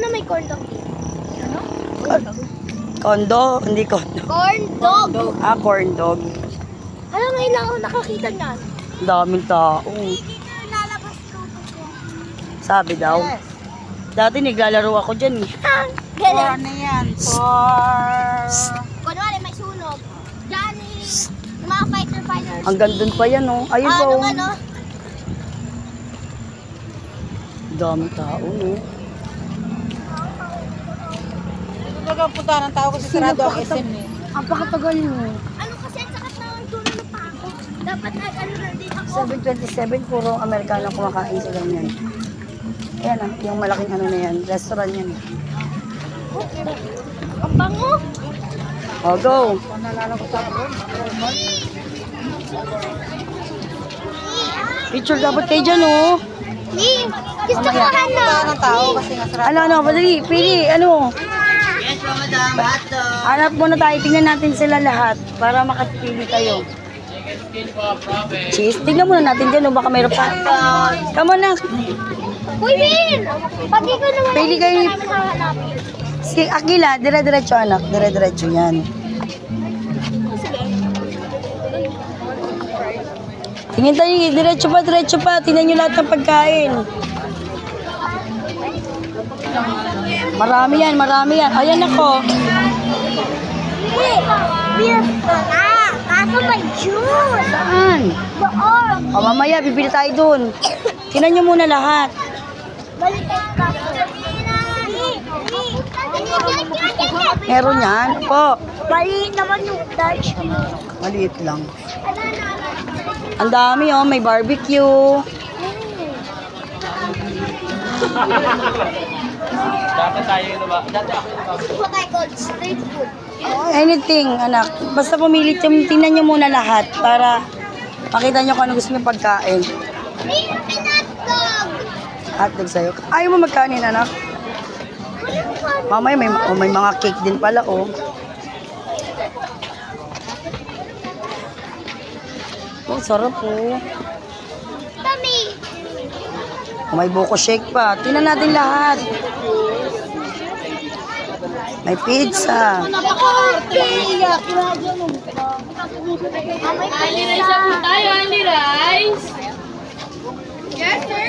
Sana may corn dog. Kondo, hindi kondo. Corn dog! Ah, corn dog. Alam, ngayon lang ako nakakita niyan. Daming tao. Lalabas ko. Sabi daw. Dati naglalaro ako dyan eh. Galing. Ano yan? For... Kunwari may sunog. Johnny! Yung mga fighters. Hanggang dun pa yan oh. Ayun pa oh. Ano? Daming tao no. Ito talaga punta ng tao kasi sarado ang SM eh. Ang pakatagal mo. Ano kasi ang sakat na ang tulo ng pako. Dapat ano na din ako. 727, puro Amerikano kumakain sila niyan. Ayan ah, yung malaking ano na yan. Restaurant yan. Ang bango. Oh, go. Nalala ko sa room. Picture dapat kayo dyan oh. Ni, gusto ko Punta hanap. ng tao kasi nga sarado. Ano, padali, pili, ano. Yes, madam. Bato. Hanap muna tayo, tingnan natin sila lahat para makapili kayo. Cheese, tingnan muna natin dyan, baka mayroon pa. Come on na. Uy, Bin! Pag di ko naman Pili kayo. namin hahanapin. Si Akila, dire-diretso anak, dire-diretso yan. Tingin tayo, diretso pa, tingnan nyo lahat ng pagkain. Marami yan. Ayan ako. Beer na! Kaso may juice! Saan? Doon! O mamaya, bibili tayo dun. Tingnan nyo muna lahat. Balik kaso. Meron yan po. Maliit naman yung Dutch. Maliit lang. Ang dami oh, may barbecue. Dapat tayo yun ba? Dati ako yun ba? What I call street food. Anything, anak. Basta pumili, tingnan nyo muna lahat para makita nyo kung ano gusto nyo pagkain. Mayroon pinatdog! Hotdog sa'yo. Ayaw mo magkanin, anak? Mamaya may mga cake din pala, oh. Oh, sarap, oh. Tami! May buko shake pa. Tingnan natin lahat. May pizza. Napaka-okay! Ali rice na po tayo, Ali rice. Yes, sir.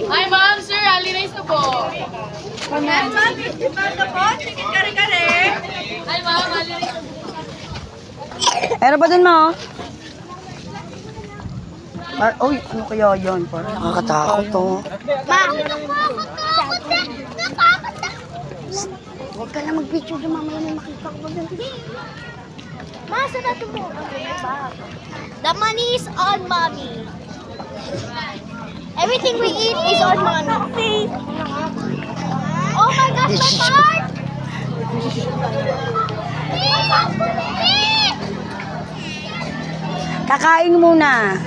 Hi, ma'am, sir. Ali rice na po. Yes, ma'am. 55 na po. Chicken kare-kare. Hi, ma'am. Ali rice na po. Meron pa din mo, oh. Uy, ano kaya yan? Parang nakakatakot, oh. Huwag ka lang mag-picture doon, mamaya may makita ko doon. Masa na ito mo? The money is on mommy. Everything we eat is on mommy. Oh my gosh, my heart! Kakain muna.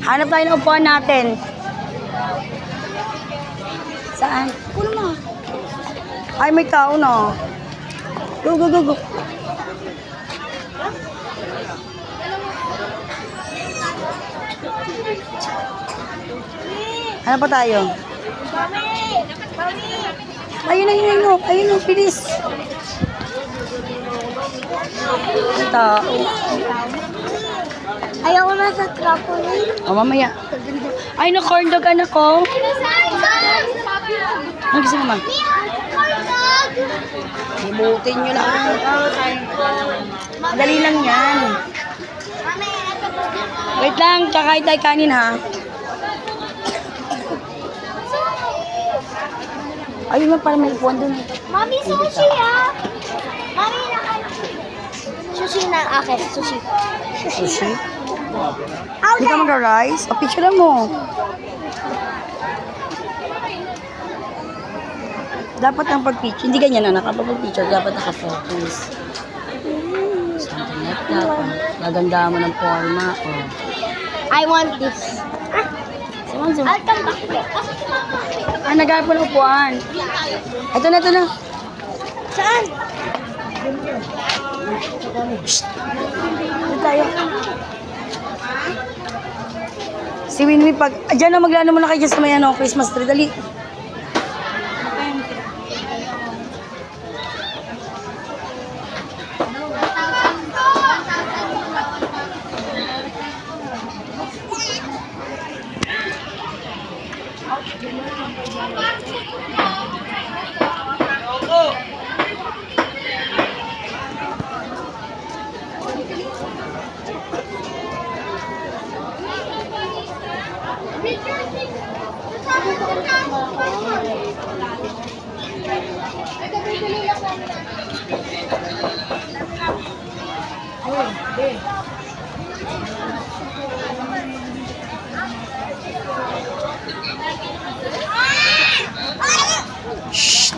Hanap tayo ng upuan natin. Saan? Puno mo. Ay, may tao na. Go. Ano pa tayo? Ayun, bilis. May tao. Ayaw ko na sa trampoline. O, mamaya. Ay, no, corn dog, anak ko. Ano gusto mo, ma? Ibutin nyo lang. Dali lang yan. Wait lang, kakain tayo kanin, ha? Ayun na, parang may upuan dun. Mami, sushi ah! Mami, sushi na akin. Sushi. Sushi? Hindi ka mag-rice? O, picture mo. Dapat ang pag-picture, hindi ganyan na nakapag-picture, dapat naka-focus. Something like that. Gaganda mo ng forma. Oh. I want this. I'll come back. Ah, naghanap po ng upuan. Ito na. Saan? Ito tayo. Si Winwi, diyan na maglano muna kayo dyan sa may Christmas tree. Dali. Shh!